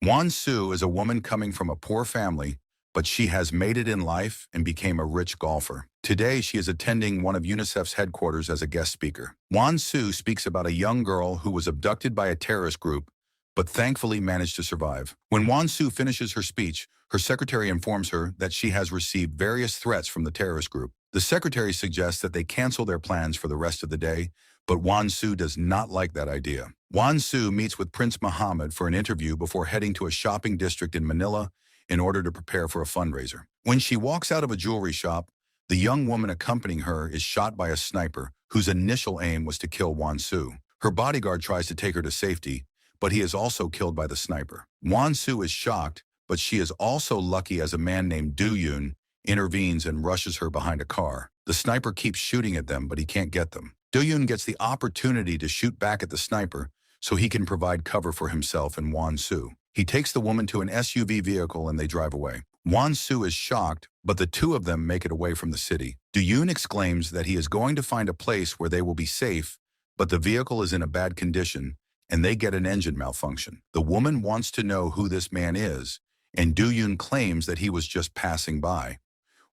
Wan Su is a woman coming from a poor family, but she has made it in life and became a rich golfer. Today, she is attending one of UNICEF's headquarters as a guest speaker. Wan Su speaks about a young girl who was abducted by a terrorist group, but thankfully managed to survive. When Wan Su finishes her speech, her secretary informs her that she has received various threats from the terrorist group. The secretary suggests that they cancel their plans for the rest of the day, but Wan Su does not like that idea. Wan Su meets with Prince Mohammed for an interview before heading to a shopping district in Manila in order to prepare for a fundraiser. When she walks out of a jewelry shop, the young woman accompanying her is shot by a sniper whose initial aim was to kill Wan Su. Her bodyguard tries to take her to safety, but he is also killed by the sniper. Wan Su is shocked, but she is also lucky as a man named Du Yun intervenes and rushes her behind a car. The sniper keeps shooting at them, but he can't get them. Du Yun gets the opportunity to shoot back at the sniper so he can provide cover for himself and Wan Su. He takes the woman to an SUV vehicle and they drive away. Wan Su is shocked, but the two of them make it away from the city. Du Yun exclaims that he is going to find a place where they will be safe, but the vehicle is in a bad condition and they get an engine malfunction. The woman wants to know who this man is, and Du Yun claims that he was just passing by.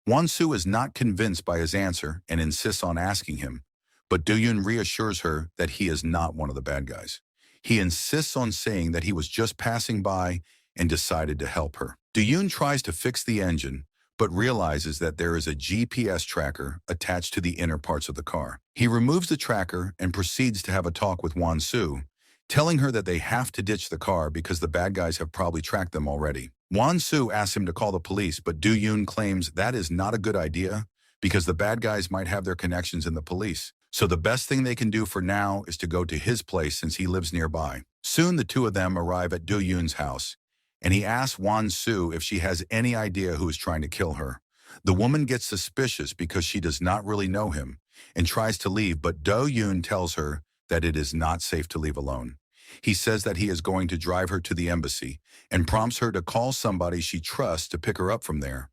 Wan Su is not convinced by his answer and insists on asking him, but Du Yun reassures her that he is not one of the bad guys. He insists on saying that he was just passing by and decided to help her. Du Yun tries to fix the engine, but realizes that there is a GPS tracker attached to the inner parts of the car. He removes the tracker and proceeds to have a talk with Wan Su, telling her that they have to ditch the car because the bad guys have probably tracked them already. Wan Su asks him to call the police, but Du Yun claims that is not a good idea because the bad guys might have their connections in the police. So the best thing they can do for now is to go to his place since he lives nearby. Soon the two of them arrive at Du Yun's house, and he asks Wan Su if she has any idea who is trying to kill her. The woman gets suspicious because she does not really know him and tries to leave, but Du Yun tells her that it is not safe to leave alone. He says that he is going to drive her to the embassy and prompts her to call somebody she trusts to pick her up from there.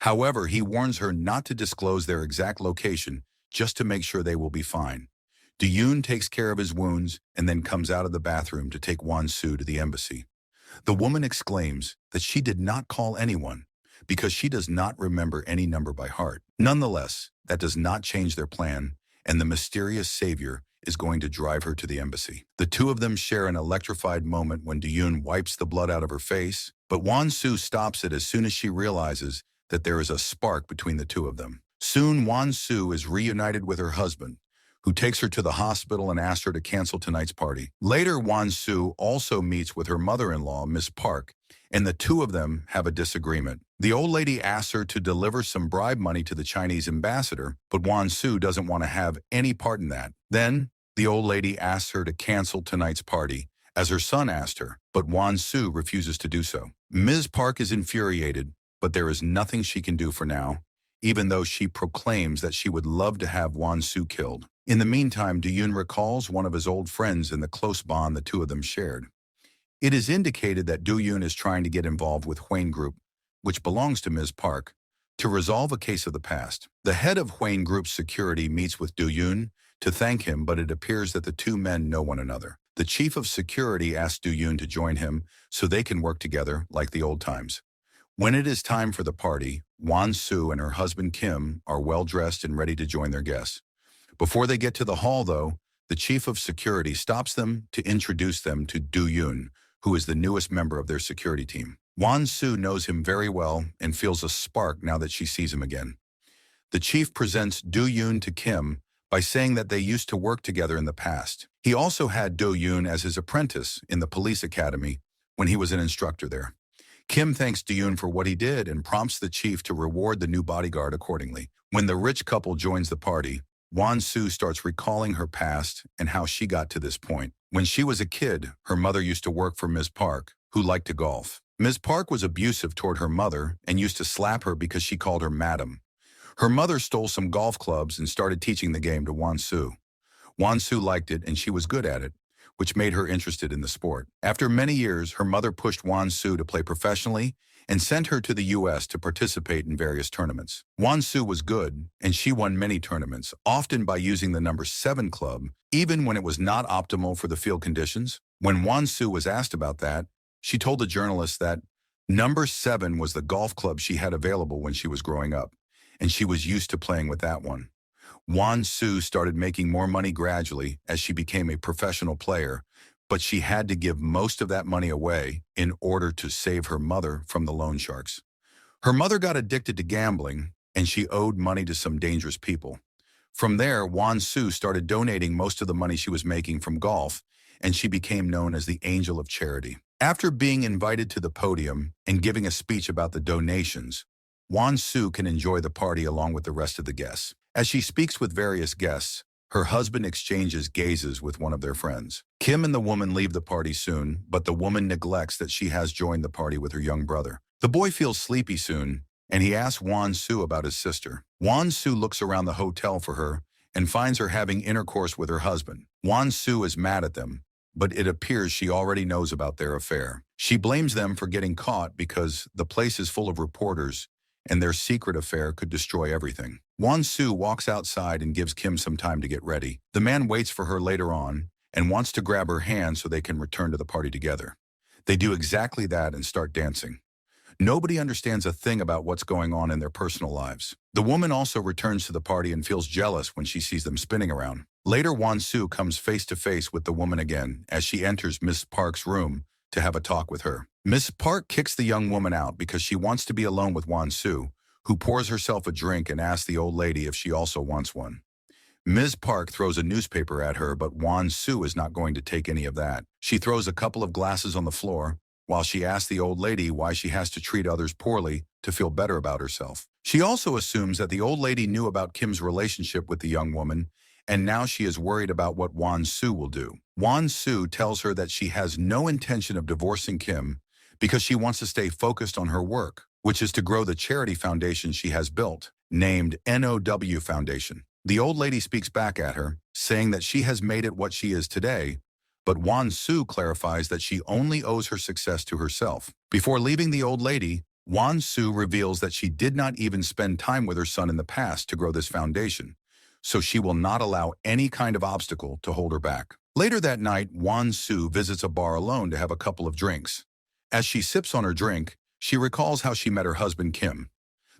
However, he warns her not to disclose their exact location just to make sure they will be fine. Du Yun takes care of his wounds and then comes out of the bathroom to take Wan Su to the embassy. The woman exclaims that she did not call anyone because she does not remember any number by heart. Nonetheless, that does not change their plan, and the mysterious savior is going to drive her to the embassy. The two of them share an electrified moment when Du Yun wipes the blood out of her face, but Wan Su stops it as soon as she realizes that there is a spark between the two of them. Soon, Wan Su is reunited with her husband, who takes her to the hospital and asks her to cancel tonight's party. Later, Wan Su also meets with her mother-in-law, Miss Park, and the two of them have a disagreement. The old lady asks her to deliver some bribe money to the Chinese ambassador, but Wan Su doesn't want to have any part in that. Then, the old lady asks her to cancel tonight's party, as her son asked her, but Wan Su refuses to do so. Ms. Park is infuriated, but there is nothing she can do for now, even though she proclaims that she would love to have Wan Su killed. In the meantime, Du Yun recalls one of his old friends and the close bond the two of them shared. It is indicated that Du Yun is trying to get involved with Huane Group, which belongs to Ms. Park, to resolve a case of the past. The head of Huane Group's security meets with Du Yun to thank him, but it appears that the two men know one another. The chief of security asks Du Yun to join him so they can work together like the old times. When it is time for the party, Wan Su and her husband Kim are well-dressed and ready to join their guests. Before they get to the hall, though, the chief of security stops them to introduce them to Du Yun, who is the newest member of their security team. Wan Su knows him very well and feels a spark now that she sees him again. The chief presents Du Yun to Kim by saying that they used to work together in the past. He also had Du Yun as his apprentice in the police academy when he was an instructor there. Kim thanks Du Yun for what he did and prompts the chief to reward the new bodyguard accordingly. When the rich couple joins the party, Wan Su starts recalling her past and how she got to this point. When she was a kid, her mother used to work for Ms. Park, who liked to golf. Ms. Park was abusive toward her mother and used to slap her because she called her madam. Her mother stole some golf clubs and started teaching the game to Wan Su. Wan Su liked it and she was good at it, which made her interested in the sport. After many years, her mother pushed Wan Su to play professionally and sent her to the U.S. to participate in various tournaments. Wan Su was good, and she won many tournaments, often by using the number 7 club, even when it was not optimal for the field conditions. When Wan Su was asked about that, She told the journalist that number 7 was the golf club she had available when she was growing up, and she was used to playing with that one. Won-Soo started making more money gradually as she became a professional player, but she had to give most of that money away in order to save her mother from the loan sharks. Her mother got addicted to gambling, and she owed money to some dangerous people. From there, Won-Soo started donating most of the money she was making from golf, and she became known as the Angel of Charity. After being invited to the podium and giving a speech about the donations, Won-Soo can enjoy the party along with the rest of the guests. As she speaks with various guests, her husband exchanges gazes with one of their friends. Kim and the woman leave the party soon, but the woman neglects that she has joined the party with her young brother. The boy feels sleepy soon, and he asks Won-Soo about his sister. Won-Soo looks around the hotel for her and finds her having intercourse with her husband. Won-Soo is mad at them, but it appears she already knows about their affair. She blames them for getting caught because the place is full of reporters and their secret affair could destroy everything. Won-Soo walks outside and gives Kim some time to get ready. The man waits for her later on and wants to grab her hand so they can return to the party together. They do exactly that and start dancing. Nobody understands a thing about what's going on in their personal lives. The woman also returns to the party and feels jealous when she sees them spinning around. Later, Won-Soo comes face to face with the woman again as she enters Miss Park's room to have a talk with her. Miss Park kicks the young woman out because she wants to be alone with Won-Soo, who pours herself a drink and asks the old lady if she also wants one. Ms. Park throws a newspaper at her, but Won-Soo is not going to take any of that. She throws a couple of glasses on the floor, while she asks the old lady why she has to treat others poorly to feel better about herself. She also assumes that the old lady knew about Kim's relationship with the young woman, and now she is worried about what Won-Soo will do. Won-Soo tells her that she has no intention of divorcing Kim because she wants to stay focused on her work, which is to grow the charity foundation she has built, named NOW Foundation. The old lady speaks back at her, saying that she has made it what she is today, but Won-Soo clarifies that she only owes her success to herself. Before leaving the old lady, Won-Soo reveals that she did not even spend time with her son in the past to grow this foundation, so she will not allow any kind of obstacle to hold her back. Later that night, Won-Soo visits a bar alone to have a couple of drinks. As she sips on her drink, she recalls how she met her husband Kim.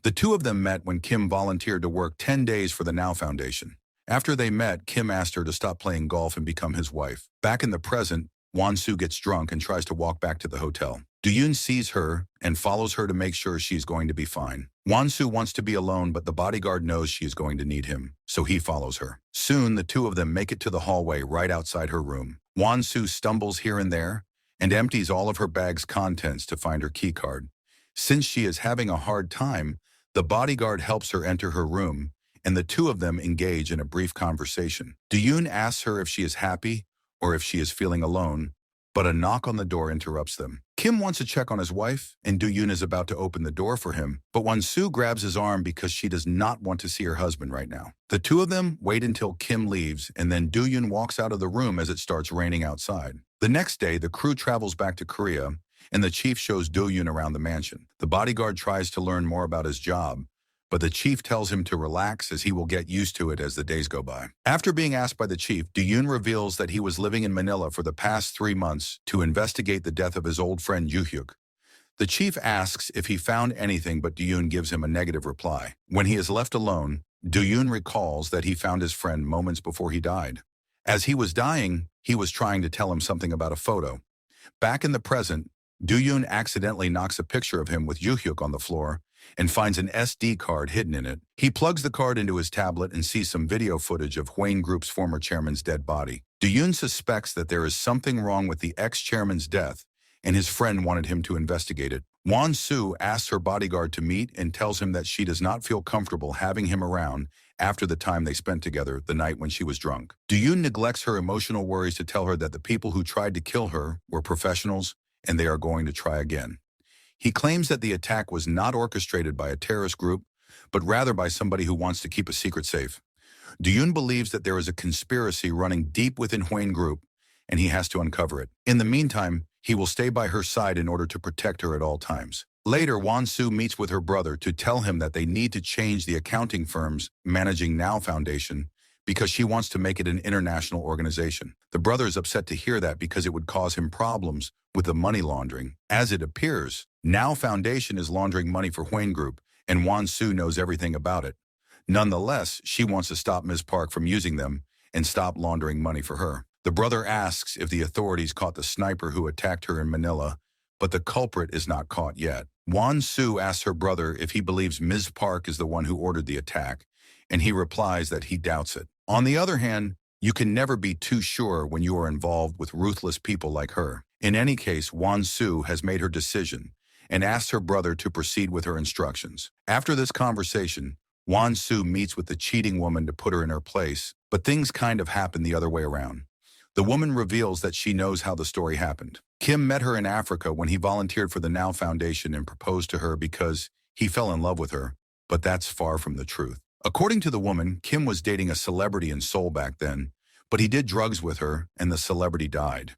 The two of them met when Kim volunteered to work 10 days for the Now Foundation. After they met, Kim asked her to stop playing golf and become his wife. Back in the present, Won-Soo gets drunk and tries to walk back to the hotel. Do-yoon sees her and follows her to make sure she's going to be fine. Won-Soo wants to be alone, but the bodyguard knows she is going to need him, so he follows her. Soon, the two of them make it to the hallway right outside her room. Won-Soo stumbles here and there and empties all of her bag's contents to find her keycard. Since she is having a hard time, the bodyguard helps her enter her room, and the two of them engage in a brief conversation. Do-yoon asks her if she is happy or if she is feeling alone, but a knock on the door interrupts them. Kim wants to check on his wife, and Do-yoon is about to open the door for him, but Won-Soo grabs his arm because she does not want to see her husband right now. The two of them wait until Kim leaves, and then Do-yoon walks out of the room as it starts raining outside. The next day, the crew travels back to Korea, and the chief shows Do-yoon around the mansion. The bodyguard tries to learn more about his job, but the chief tells him to relax as he will get used to it as the days go by. After being asked by the chief, Do-yoon reveals that he was living in Manila for the past 3 months to investigate the death of his old friend Yoo-hyuk. The chief asks if he found anything, but Do-yoon gives him a negative reply. When he is left alone, Do-yoon recalls that he found his friend moments before he died. As he was dying, he was trying to tell him something about a photo. Back in the present, Do-yoon accidentally knocks a picture of him with Yoo-hyuk on the floor and finds an SD card hidden in it. He plugs the card into his tablet and sees some video footage of Hwang Group's former chairman's dead body. Do-yoon suspects that there is something wrong with the ex-chairman's death, and his friend wanted him to investigate it. Won-Soo asks her bodyguard to meet and tells him that she does not feel comfortable having him around after the time they spent together the night when she was drunk. Do-yoon neglects her emotional worries to tell her that the people who tried to kill her were professionals and they are going to try again. He claims that the attack was not orchestrated by a terrorist group, but rather by somebody who wants to keep a secret safe. Do-yoon believes that there is a conspiracy running deep within Hwang Group, and he has to uncover it. In the meantime, he will stay by her side in order to protect her at all times. Later, Won-Soo meets with her brother to tell him that they need to change the accounting firms managing Now Foundation because she wants to make it an international organization. The brother is upset to hear that because it would cause him problems with the money laundering. As it appears, Now Foundation is laundering money for Huane Group, and Wan Su knows everything about it. Nonetheless, she wants to stop Ms. Park from using them and stop laundering money for her. The brother asks if the authorities caught the sniper who attacked her in Manila, but the culprit is not caught yet. Wan Su asks her brother if he believes Ms. Park is the one who ordered the attack, and he replies that he doubts it. On the other hand, you can never be too sure when you are involved with ruthless people like her. In any case, Wan Su has made her decision and asks her brother to proceed with her instructions. After this conversation, Wan Su meets with the cheating woman to put her in her place, but things kind of happen the other way around. The woman reveals that she knows how the story happened. Kim met her in Africa when he volunteered for the Now Foundation and proposed to her because he fell in love with her, but that's far from the truth. According to the woman, Kim was dating a celebrity in Seoul back then, but he did drugs with her and the celebrity died.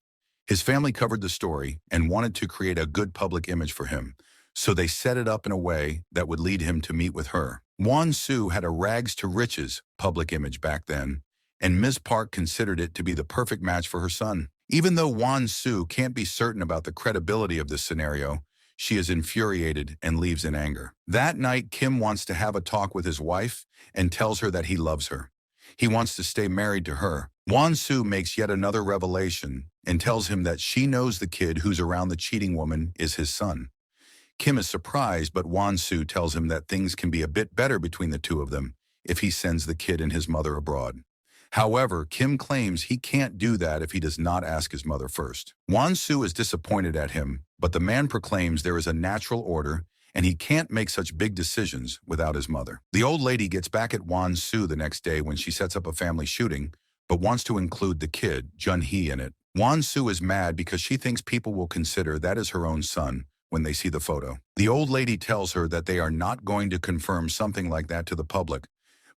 His family covered the story and wanted to create a good public image for him, so they set it up in a way that would lead him to meet with her. Wan Su had a rags to riches public image back then, and Ms. Park considered it to be the perfect match for her son. Even though Wan Su can't be certain about the credibility of this scenario, she is infuriated and leaves in anger. That night, Kim wants to have a talk with his wife and tells her that he loves her. He wants to stay married to her. Wan Su makes yet another revelation and tells him that she knows the kid who's around the cheating woman is his son. Kim is surprised, but Wan Su tells him that things can be a bit better between the two of them if he sends the kid and his mother abroad. However, Kim claims he can't do that if he does not ask his mother first. Wan Su is disappointed at him, but the man proclaims there is a natural order and he can't make such big decisions without his mother. The old lady gets back at Wan Su the next day when she sets up a family shooting, but wants to include the kid, Jun-hee, in it. Wan Su is mad because she thinks people will consider that is her own son when they see the photo. The old lady tells her that they are not going to confirm something like that to the public,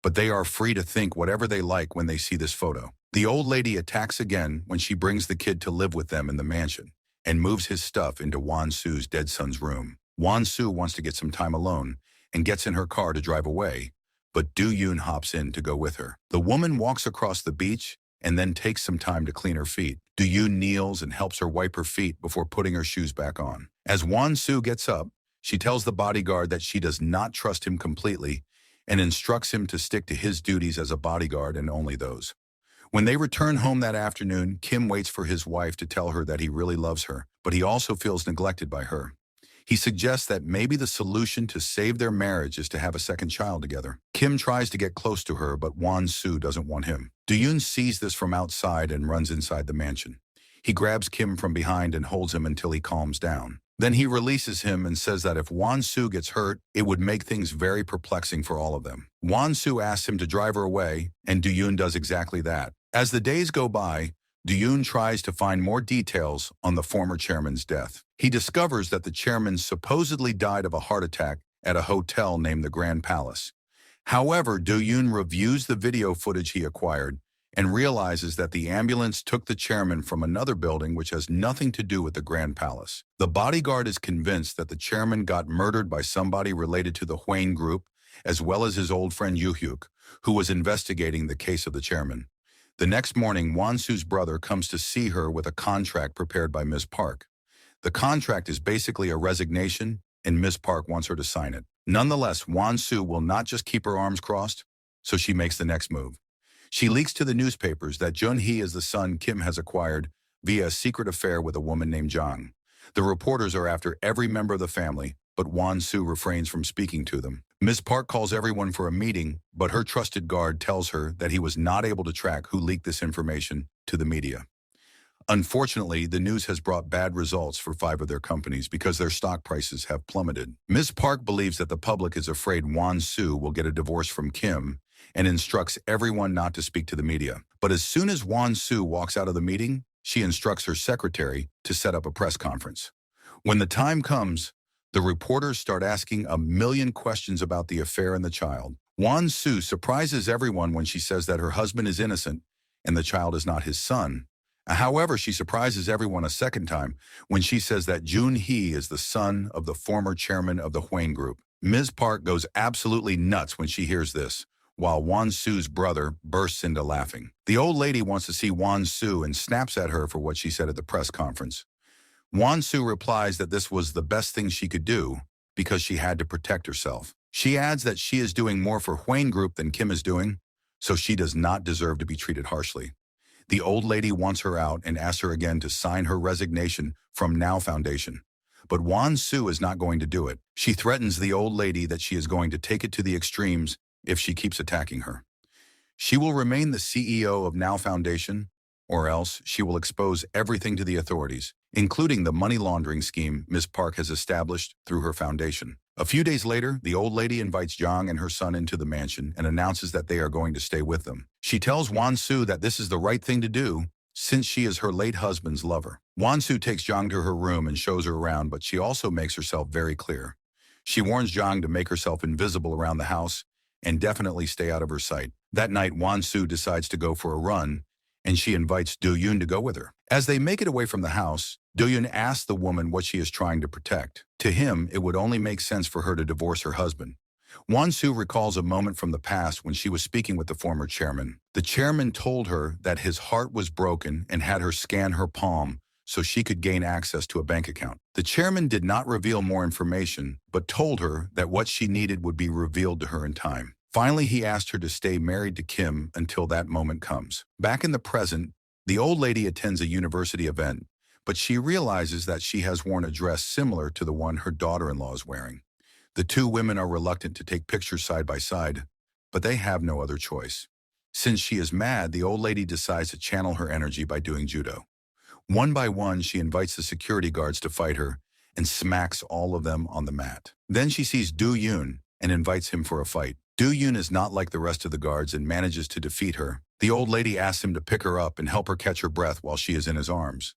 but they are free to think whatever they like when they see this photo. The old lady attacks again when she brings the kid to live with them in the mansion and moves his stuff into Wan Su's dead son's room. Wan Su wants to get some time alone and gets in her car to drive away, but Do-yoon hops in to go with her. The woman walks across the beach and then takes some time to clean her feet. Do-yoon kneels and helps her wipe her feet before putting her shoes back on. As Wan Su gets up, she tells the bodyguard that she does not trust him completely and instructs him to stick to his duties as a bodyguard and only those. When they return home that afternoon, Kim waits for his wife to tell her that he really loves her, but he also feels neglected by her. He suggests that maybe the solution to save their marriage is to have a second child together. Kim tries to get close to her, but Wan Su doesn't want him. Do-yoon sees this from outside and runs inside the mansion. He grabs Kim from behind and holds him until he calms down. Then he releases him and says that if Wan Su gets hurt, it would make things very perplexing for all of them. Wan Su asks him to drive her away, and Do-yoon does exactly that. As the days go by, Do-yoon tries to find more details on the former chairman's death. He discovers that the chairman supposedly died of a heart attack at a hotel named the Grand Palace. However, Do-yoon reviews the video footage he acquired and realizes that the ambulance took the chairman from another building which has nothing to do with the Grand Palace. The bodyguard is convinced that the chairman got murdered by somebody related to the Huane Group, as well as his old friend Yoo-hyuk, who was investigating the case of the chairman. The next morning, Wan Su's brother comes to see her with a contract prepared by Ms. Park. The contract is basically a resignation, and Ms. Park wants her to sign it. Nonetheless, Wan Su will not just keep her arms crossed, so she makes the next move. She leaks to the newspapers that Jun-hee is the son Kim has acquired via a secret affair with a woman named Jang. The reporters are after every member of the family, but Wan Su refrains from speaking to them. Ms. Park calls everyone for a meeting, but her trusted guard tells her that he was not able to track who leaked this information to the media. Unfortunately, the news has brought bad results for 5 of their companies because their stock prices have plummeted. Ms. Park believes that the public is afraid Wan Su will get a divorce from Kim and instructs everyone not to speak to the media. But as soon as Wan Su walks out of the meeting, she instructs her secretary to set up a press conference. When the time comes, the reporters start asking a million questions about the affair and the child. Wan Su surprises everyone when she says that her husband is innocent and the child is not his son. However, she surprises everyone a second time when she says that Jun-hee is the son of the former chairman of the Huane Group. Ms. Park goes absolutely nuts when she hears this. while Wan Su's brother bursts into laughing. The old lady wants to see Wan Su and snaps at her for what she said at the press conference. Wan Su replies that this was the best thing she could do because she had to protect herself. She adds that she is doing more for Huane Group than Kim is doing, so she does not deserve to be treated harshly. The old lady wants her out and asks her again to sign her resignation from Now Foundation. But Wan Su is not going to do it. She threatens the old lady that she is going to take it to the extremes if she keeps attacking her. She will remain the CEO of Now Foundation, or else she will expose everything to the authorities, including the money laundering scheme Ms. Park has established through her foundation. A few days later, the old lady invites Jiang and her son into the mansion and announces that they are going to stay with them. She tells Wan Su that this is the right thing to do since she is her late husband's lover. Wan Su takes Jiang to her room and shows her around, but she also makes herself very clear. She warns Jiang to make herself invisible around the house and definitely stay out of her sight. That night, Wan Su decides to go for a run, and she invites Do Yoon to go with her. As they make it away from the house, Do Yoon asks the woman what she is trying to protect. To him, it would only make sense for her to divorce her husband. Wan Su recalls a moment from the past when she was speaking with the former chairman. The chairman told her that his heart was broken and had her scan her palm so she could gain access to a bank account. The chairman did not reveal more information, but told her that what she needed would be revealed to her in time. Finally, he asked her to stay married to Kim until that moment comes. Back in the present, the old lady attends a university event, but she realizes that she has worn a dress similar to the one her daughter-in-law is wearing. The two women are reluctant to take pictures side by side, but they have no other choice. Since she is mad, the old lady decides to channel her energy by doing judo. One by one, she invites the security guards to fight her and smacks all of them on the mat. Then she sees Do Yoon and invites him for a fight. Do Yoon is not like the rest of the guards and manages to defeat her. The old lady asks him to pick her up and help her catch her breath while she is in his arms.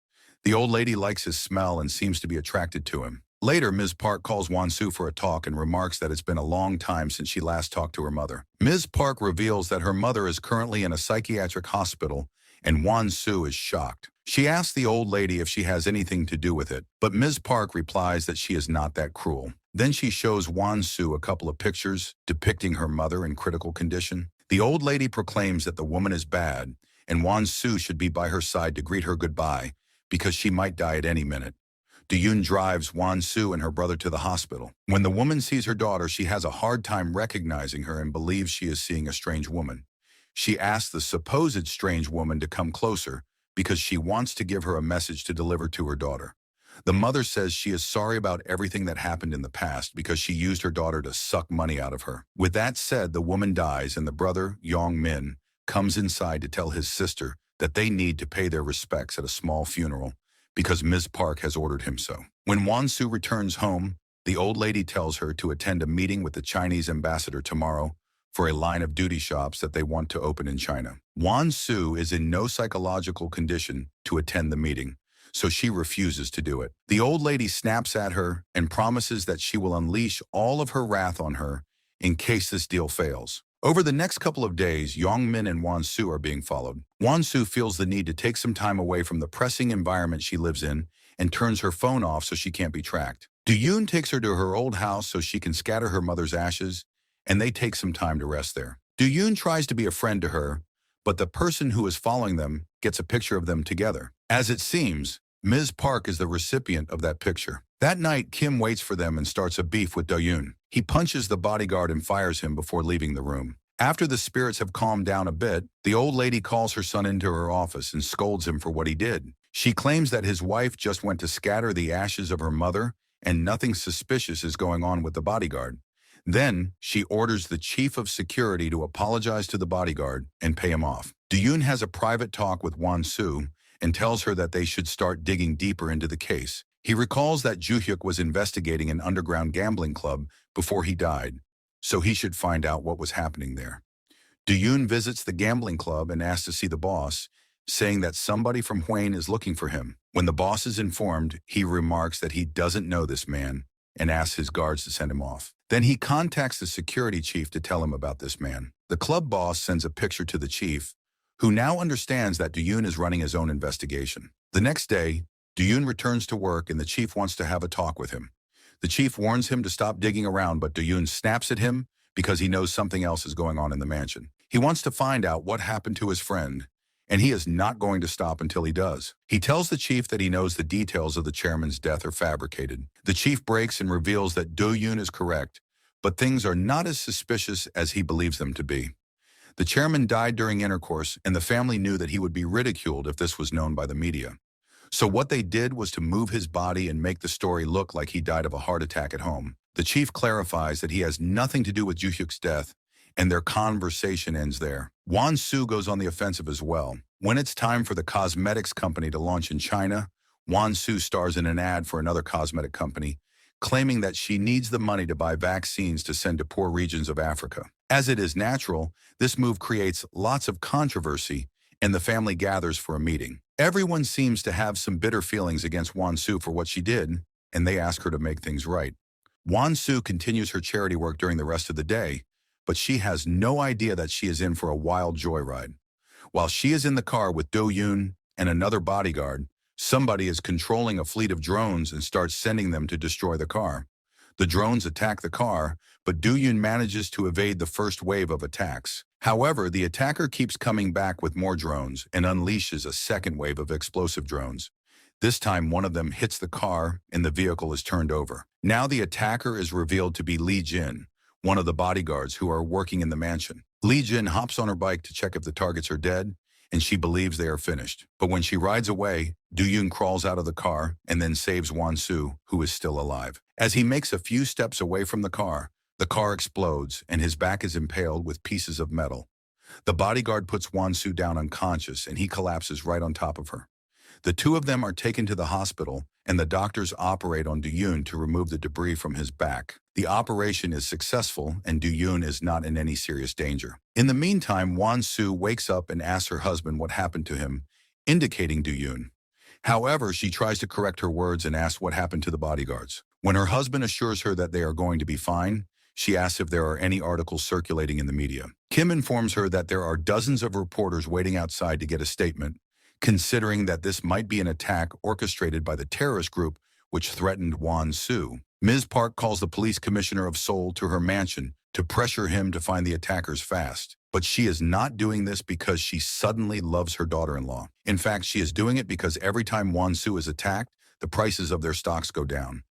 The old lady likes his smell and seems to be attracted to him. Later, Ms. Park calls Wan Su for a talk and remarks that it's been a long time since she last talked to her mother. Ms. Park reveals that her mother is currently in a psychiatric hospital, and Wan Su is shocked. She asks the old lady if she has anything to do with it, but Ms. Park replies that she is not that cruel. Then she shows Wan Su a couple of pictures depicting her mother in critical condition. The old lady proclaims that the woman is bad, and Wan Su should be by her side to greet her goodbye, because she might die at any minute. Do Yoon drives Wan Su and her brother to the hospital. When the woman sees her daughter, she has a hard time recognizing her and believes she is seeing a strange woman. She asks the supposed strange woman to come closer because she wants to give her a message to deliver to her daughter. The mother says she is sorry about everything that happened in the past because she used her daughter to suck money out of her. With that said, the woman dies and the brother, Yong Min, comes inside to tell his sister that they need to pay their respects at a small funeral because Ms. Park has ordered him so. When Wan Su returns home, the old lady tells her to attend a meeting with the Chinese ambassador tomorrow for a line of duty shops that they want to open in China. Wan Su is in no psychological condition to attend the meeting, so she refuses to do it. The old lady snaps at her and promises that she will unleash all of her wrath on her in case this deal fails. Over the next couple of days, Yong Min and Wan Su are being followed. Wan Su feels the need to take some time away from the pressing environment she lives in and turns her phone off so she can't be tracked. Do Yoon takes her to her old house so she can scatter her mother's ashes, and they take some time to rest there. Do Yoon tries to be a friend to her, but the person who is following them gets a picture of them together. As it seems, Ms. Park is the recipient of that picture. That night, Kim waits for them and starts a beef with Do Yoon. He punches the bodyguard and fires him before leaving the room. After the spirits have calmed down a bit, the old lady calls her son into her office and scolds him for what he did. She claims that his wife just went to scatter the ashes of her mother and nothing suspicious is going on with the bodyguard. Then, she orders the chief of security to apologize to the bodyguard and pay him off. Do Yoon has a private talk with Wan Su and tells her that they should start digging deeper into the case. He recalls that Joo-hyuk was investigating an underground gambling club before he died, so he should find out what was happening there. Do Yoon visits the gambling club and asks to see the boss, saying that somebody from Huane is looking for him. When the boss is informed, he remarks that he doesn't know this man and asks his guards to send him off. Then he contacts the security chief to tell him about this man. The club boss sends a picture to the chief, who now understands that Do Yoon is running his own investigation. The next day, Do Yoon returns to work and the chief wants to have a talk with him. The chief warns him to stop digging around, but Do Yoon snaps at him because he knows something else is going on in the mansion. He wants to find out what happened to his friend, and he is not going to stop until he does. He tells the chief that he knows the details of the chairman's death are fabricated. The chief breaks and reveals that Do-yoon is correct, but things are not as suspicious as he believes them to be. The chairman died during intercourse, and the family knew that he would be ridiculed if this was known by the media. So what they did was to move his body and make the story look like he died of a heart attack at home. The chief clarifies that he has nothing to do with Joo-hyuk's death, and their conversation ends there. Won-soo goes on the offensive as well. When it's time for the cosmetics company to launch in China, Won-soo stars in an ad for another cosmetic company, claiming that she needs the money to buy vaccines to send to poor regions of Africa. As it is natural, this move creates lots of controversy, and the family gathers for a meeting. Everyone seems to have some bitter feelings against Won-soo for what she did, and they ask her to make things right. Won-soo continues her charity work during the rest of the day, but she has no idea that she is in for a wild joyride. While she is in the car with Do-yoon and another bodyguard, somebody is controlling a fleet of drones and starts sending them to destroy the car. The drones attack the car, but Do-yoon manages to evade the first wave of attacks. However, the attacker keeps coming back with more drones and unleashes a second wave of explosive drones. This time, one of them hits the car and the vehicle is turned over. Now the attacker is revealed to be Lee Jin, one of the bodyguards who are working in the mansion. Lee Jin hops on her bike to check if the targets are dead, and she believes they are finished. But when she rides away, Do-yoon crawls out of the car and then saves Won-soo, who is still alive. As he makes a few steps away from the car explodes and his back is impaled with pieces of metal. The bodyguard puts Won-soo down unconscious and he collapses right on top of her. The two of them are taken to the hospital, and the doctors operate on Do-yoon to remove the debris from his back. The operation is successful, and Do-yoon is not in any serious danger. In the meantime, Won-soo wakes up and asks her husband what happened to him, indicating Do-yoon. However, she tries to correct her words and asks what happened to the bodyguards. When her husband assures her that they are going to be fine, she asks if there are any articles circulating in the media. Kim informs her that there are dozens of reporters waiting outside to get a statement, considering that this might be an attack orchestrated by the terrorist group which threatened Won-soo. Ms. Park calls the police commissioner of Seoul to her mansion to pressure him to find the attackers fast. But she is not doing this because she suddenly loves her daughter-in-law. In fact, she is doing it because every time Won-soo is attacked, the prices of their stocks go down.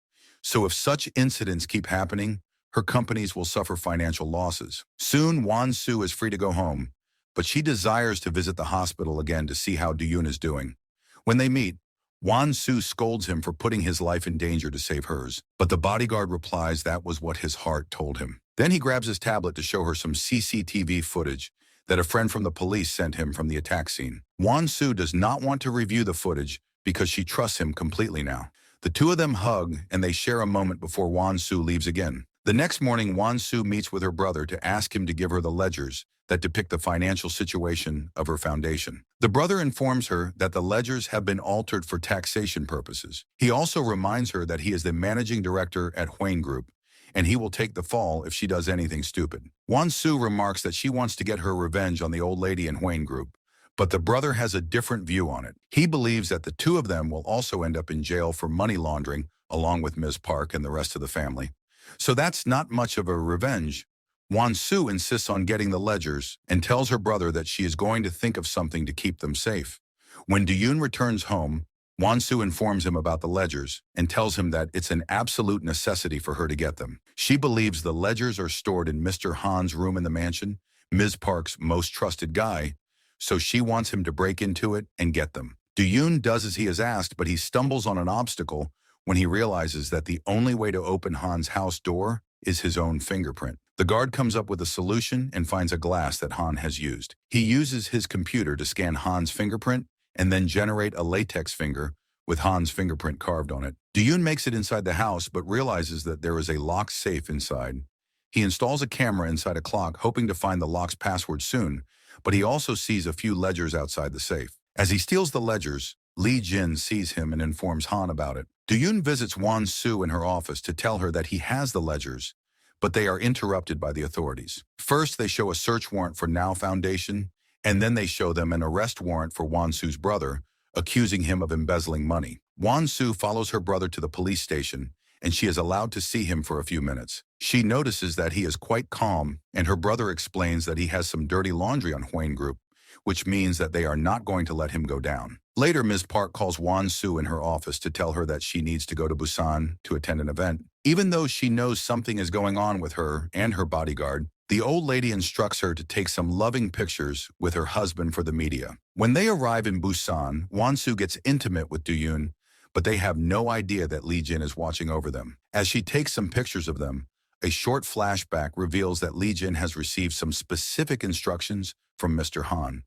So if such incidents keep happening, her companies will suffer financial losses. Soon, Won-soo is free to go home, but she desires to visit the hospital again to see how Do-yoon is doing. When they meet, Won-soo scolds him for putting his life in danger to save hers, but the bodyguard replies that was what his heart told him. Then he grabs his tablet to show her some CCTV footage that a friend from the police sent him from the attack scene. Won-soo does not want to review the footage because she trusts him completely now. The two of them hug and they share a moment before Won-soo leaves again. The next morning, Won-soo meets with her brother to ask him to give her the ledgers that depict the financial situation of her foundation. The brother informs her that the ledgers have been altered for taxation purposes. He also reminds her that he is the managing director at Hwayne Group, and he will take the fall if she does anything stupid. Won-soo remarks that she wants to get her revenge on the old lady in Hwayne Group, but the brother has a different view on it. He believes that the two of them will also end up in jail for money laundering, along with Ms. Park and the rest of the family. So that's not much of a revenge. Won-soo insists on getting the ledgers and tells her brother that she is going to think of something to keep them safe. When Do-yoon returns home, Won-soo informs him about the ledgers and tells him that it's an absolute necessity for her to get them. She believes the ledgers are stored in Mr. Han's room in the mansion, Ms. Park's most trusted guy, so she wants him to break into it and get them. Do-yoon does as he is asked, but he stumbles on an obstacle when he realizes that the only way to open Han's house door is his own fingerprint. The guard comes up with a solution and finds a glass that Han has used. He uses his computer to scan Han's fingerprint and then generate a latex finger with Han's fingerprint carved on it. Do-yoon makes it inside the house but realizes that there is a locked safe inside. He installs a camera inside a clock, hoping to find the lock's password soon, but he also sees a few ledgers outside the safe. As he steals the ledgers, Lee Jin sees him and informs Han about it. Do-yoon visits Won-soo in her office to tell her that he has the ledgers, but they are interrupted by the authorities. First, they show a search warrant for Now Foundation, and then they show them an arrest warrant for Won-soo's brother, accusing him of embezzling money. Won-soo follows her brother to the police station and she is allowed to see him for a few minutes. She notices that he is quite calm, and her brother explains that he has some dirty laundry on Huane Group, which means that they are not going to let him go down. Later, Ms. Park calls Wan Su in her office to tell her that she needs to go to Busan to attend an event. Even though she knows something is going on with her and her bodyguard, the old lady instructs her to take some loving pictures with her husband for the media. When they arrive in Busan, Wan Su gets intimate with Do-yoon, but they have no idea that Lee Jin is watching over them. As she takes some pictures of them, a short flashback reveals that Lee Jin has received some specific instructions from Mr. Han.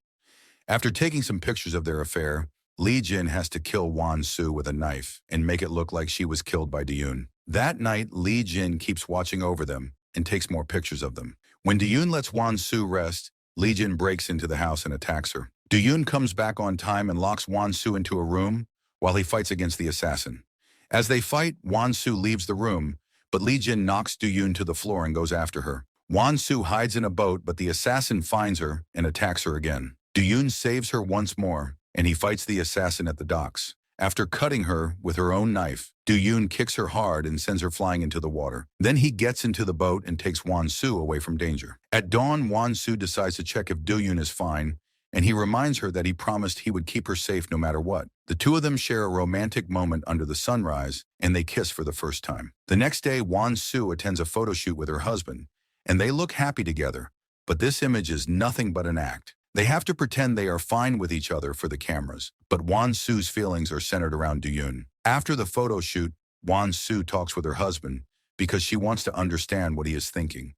After taking some pictures of their affair, Lee Jin has to kill Wan Su with a knife and make it look like she was killed by Do-yoon. That night, Lee Jin keeps watching over them and takes more pictures of them. When Do-yoon lets Wan Su rest, Lee Jin breaks into the house and attacks her. Do-yoon comes back on time and locks Wan Su into a room while he fights against the assassin. As they fight, Wan Su leaves the room, but Lee Jin knocks Do-yoon to the floor and goes after her. Wan Su hides in a boat, but the assassin finds her and attacks her again. Do-yoon saves her once more, and he fights the assassin at the docks. After cutting her with her own knife, Do-yoon kicks her hard and sends her flying into the water. Then he gets into the boat and takes Wan Su away from danger. At dawn, Wan Su decides to check if Do-yoon is fine, and he reminds her that he promised he would keep her safe no matter what. The two of them share a romantic moment under the sunrise, and they kiss for the first time. The next day, Wan Su attends a photo shoot with her husband, and they look happy together, but this image is nothing but an act. They have to pretend they are fine with each other for the cameras, but Wan Su's feelings are centered around Do-yoon. After the photo shoot, Wan Su talks with her husband because she wants to understand what he is thinking.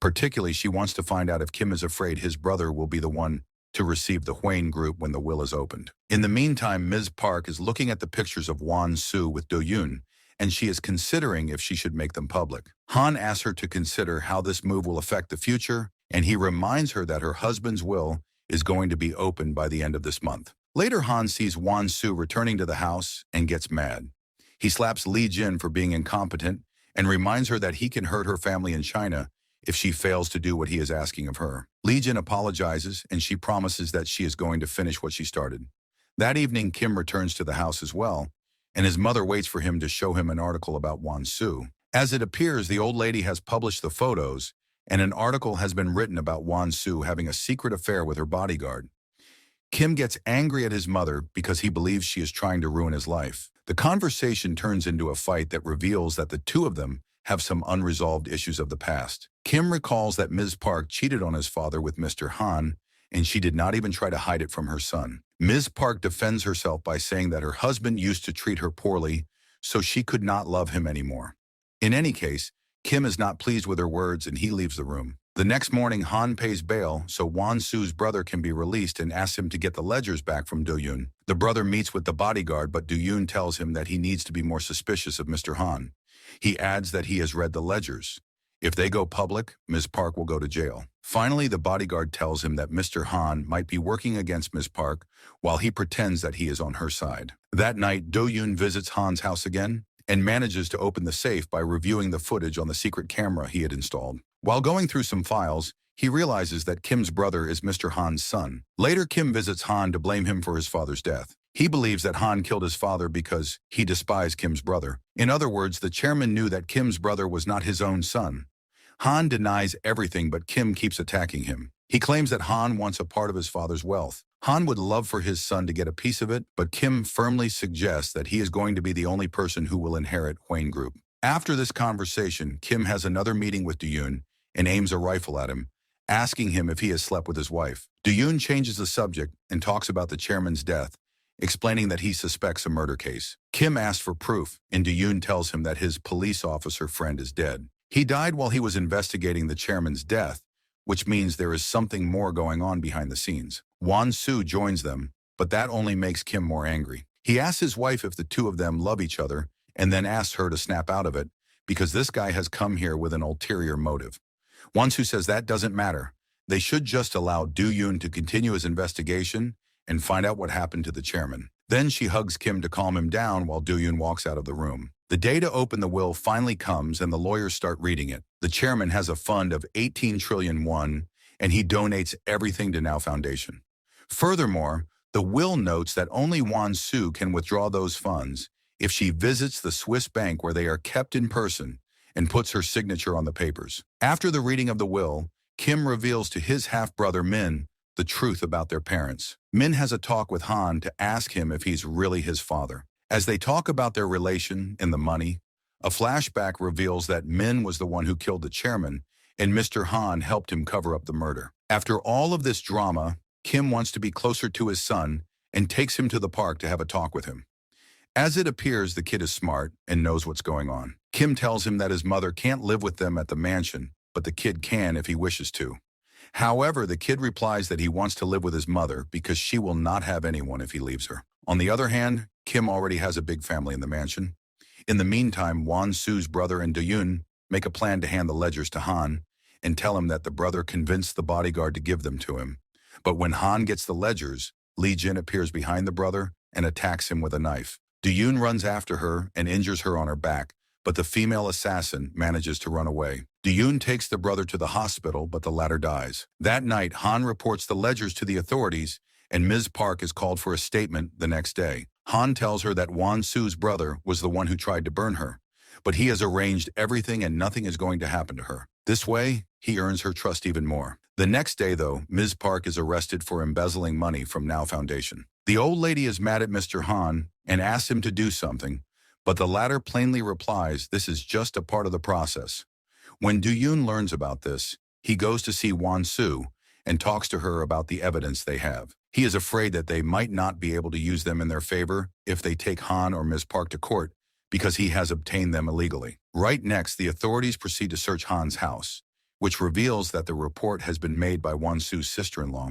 Particularly, she wants to find out if Kim is afraid his brother will be the one to receive the Huane Group when the will is opened. In the meantime, Ms. Park is looking at the pictures of Wan Su with Do-yoon, and she is considering if she should make them public. Han asks her to consider how this move will affect the future, and he reminds her that her husband's will is going to be opened by the end of this month. Later, Han sees Wan Su returning to the house and gets mad. He slaps Lee Jin for being incompetent and reminds her that he can hurt her family in China if she fails to do what he is asking of her. Lee Jin apologizes, and she promises that she is going to finish what she started. That evening, Kim returns to the house as well, and his mother waits for him to show him an article about Wan Su. As it appears, the old lady has published the photos, and an article has been written about Wan Su having a secret affair with her bodyguard. Kim gets angry at his mother because he believes she is trying to ruin his life. The conversation turns into a fight that reveals that the two of them have some unresolved issues of the past. Kim recalls that Ms. Park cheated on his father with Mr. Han, and she did not even try to hide it from her son. Ms. Park defends herself by saying that her husband used to treat her poorly, so she could not love him anymore. In any case, Kim is not pleased with her words, and he leaves the room. The next morning, Han pays bail so Wan Su's brother can be released and asks him to get the ledgers back from Do-yoon. The brother meets with the bodyguard, but Do-yoon tells him that he needs to be more suspicious of Mr. Han. He adds that he has read the ledgers. If they go public, Ms. Park will go to jail. Finally, the bodyguard tells him that Mr. Han might be working against Ms. Park while he pretends that he is on her side. That night, Do-yoon visits Han's house again and manages to open the safe by reviewing the footage on the secret camera he had installed. While going through some files, he realizes that Kim's brother is Mr. Han's son. Later, Kim visits Han to blame him for his father's death. He believes that Han killed his father because he despised Kim's brother. In other words, the chairman knew that Kim's brother was not his own son. Han denies everything, but Kim keeps attacking him. He claims that Han wants a part of his father's wealth. Han would love for his son to get a piece of it, but Kim firmly suggests that he is going to be the only person who will inherit Huane Group. After this conversation, Kim has another meeting with Do-yoon and aims a rifle at him, asking him if he has slept with his wife. Do-yoon changes the subject and talks about the chairman's death, explaining that he suspects a murder case. Kim asks for proof, and Do-yoon tells him that his police officer friend is dead. He died while he was investigating the chairman's death, which means there is something more going on behind the scenes. Wan Su joins them, but that only makes Kim more angry. He asks his wife if the two of them love each other, and then asks her to snap out of it, because this guy has come here with an ulterior motive. Wan Su says that doesn't matter. They should just allow Do-yoon to continue his investigation and find out what happened to the chairman. Then she hugs Kim to calm him down while Do-yoon walks out of the room. The day to open the will finally comes, and the lawyers start reading it. The chairman has a fund of 18 trillion won, and he donates everything to Now Foundation. Furthermore, the will notes that only Wan Su can withdraw those funds if she visits the Swiss bank where they are kept in person and puts her signature on the papers. After the reading of the will, Kim reveals to his half-brother Min the truth about their parents. Min has a talk with Han to ask him if he's really his father. As they talk about their relation and the money, a flashback reveals that Min was the one who killed the chairman and Mr. Han helped him cover up the murder. After all of this drama, Kim wants to be closer to his son and takes him to the park to have a talk with him. As it appears, the kid is smart and knows what's going on. Kim tells him that his mother can't live with them at the mansion, but the kid can if he wishes to. However, the kid replies that he wants to live with his mother because she will not have anyone if he leaves her. On the other hand, Kim already has a big family in the mansion. In the meantime, Won-Soo's brother and Do-yoon make a plan to hand the ledgers to Han and tell him that the brother convinced the bodyguard to give them to him. But when Han gets the ledgers, Lee Jin appears behind the brother and attacks him with a knife. Do-yoon runs after her and injures her on her back, but the female assassin manages to run away. Do-yoon takes the brother to the hospital, but the latter dies. That night, Han reports the ledgers to the authorities, and Ms. Park is called for a statement the next day. Han tells her that Won-Soo's brother was the one who tried to burn her, but he has arranged everything and nothing is going to happen to her. This way, he earns her trust even more. The next day, though, Ms. Park is arrested for embezzling money from Now Foundation. The old lady is mad at Mr. Han and asks him to do something, but the latter plainly replies this is just a part of the process. When Do-yoon learns about this, he goes to see Won-Soo and talks to her about the evidence they have. He is afraid that they might not be able to use them in their favor if they take Han or Ms. Park to court because he has obtained them illegally. Right next, the authorities proceed to search Han's house, which reveals that the report has been made by Won-Soo's sister-in-law.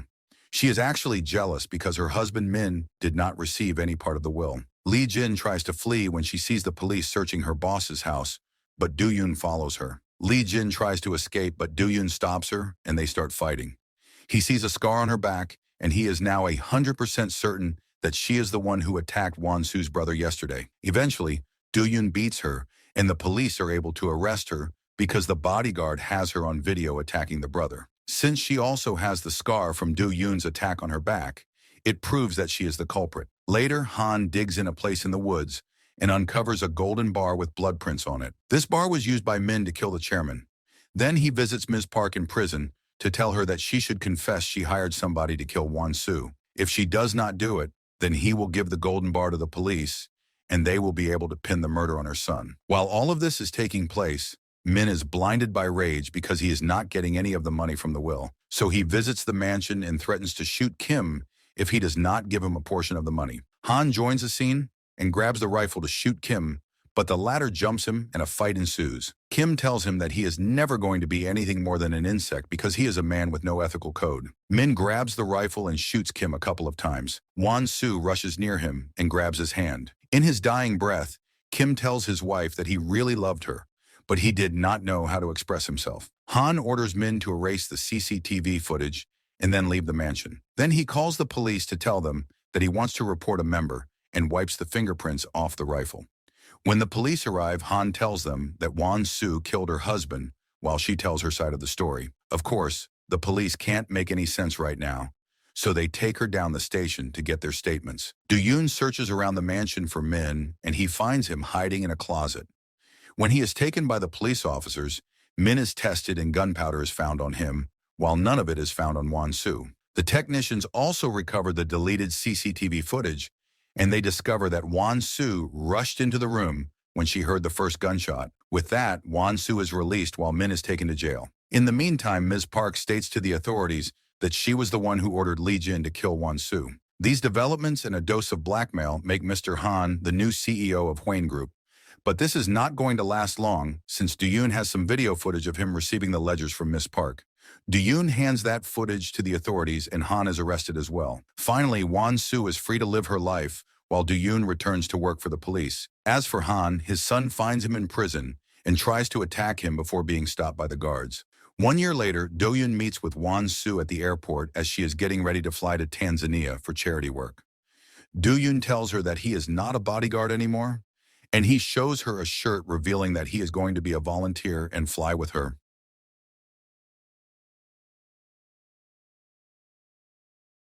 She is actually jealous because her husband Min did not receive any part of the will. Lee Jin tries to flee when she sees the police searching her boss's house, but Do-yoon follows her. Lee Jin tries to escape, but Do-yoon stops her and they start fighting. He sees a scar on her back, and he is now 100% certain that she is the one who attacked Won-Soo's brother yesterday. Eventually, Do-yoon beats her, and the police are able to arrest her because the bodyguard has her on video attacking the brother. Since she also has the scar from Do-yoon's attack on her back, it proves that she is the culprit. Later, Han digs in a place in the woods and uncovers a golden bar with blood prints on it. This bar was used by Min to kill the chairman. Then he visits Ms. Park in prison to tell her that she should confess she hired somebody to kill Won-Soo. If she does not do it, then he will give the golden bar to the police, and they will be able to pin the murder on her son. While all of this is taking place, Min is blinded by rage because he is not getting any of the money from the will. So he visits the mansion and threatens to shoot Kim if he does not give him a portion of the money. Han joins the scene and grabs the rifle to shoot Kim, but the latter jumps him and a fight ensues. Kim tells him that he is never going to be anything more than an insect because he is a man with no ethical code. Min grabs the rifle and shoots Kim a couple of times. Won-Soo rushes near him and grabs his hand. In his dying breath, Kim tells his wife that he really loved her, but he did not know how to express himself. Han orders Min to erase the CCTV footage and then leave the mansion. Then he calls the police to tell them that he wants to report a member and wipes the fingerprints off the rifle. When the police arrive, Han tells them that Won-Soo killed her husband while she tells her side of the story. Of course, the police can't make any sense right now, so they take her down the station to get their statements. Do-yoon searches around the mansion for Min, and he finds him hiding in a closet. When he is taken by the police officers, Min is tested and gunpowder is found on him, while none of it is found on Won-Soo. The technicians also recover the deleted CCTV footage, and they discover that Won-Soo rushed into the room when she heard the first gunshot. With that, Won-Soo is released while Min is taken to jail. In the meantime, Ms. Park states to the authorities that she was the one who ordered Lee Jin to kill Won-Soo. These developments and a dose of blackmail make Mr. Han the new CEO of Hwayne Group. But this is not going to last long, since Do-yoon has some video footage of him receiving the ledgers from Ms. Park. Do-yoon hands that footage to the authorities and Han is arrested as well. Finally, Won-Soo is free to live her life while Do-yoon returns to work for the police. As for Han, his son finds him in prison and tries to attack him before being stopped by the guards. 1 year later, Do-yoon meets with Won-Soo at the airport as she is getting ready to fly to Tanzania for charity work. Do-yoon tells her that he is not a bodyguard anymore, and he shows her a shirt revealing that he is going to be a volunteer and fly with her.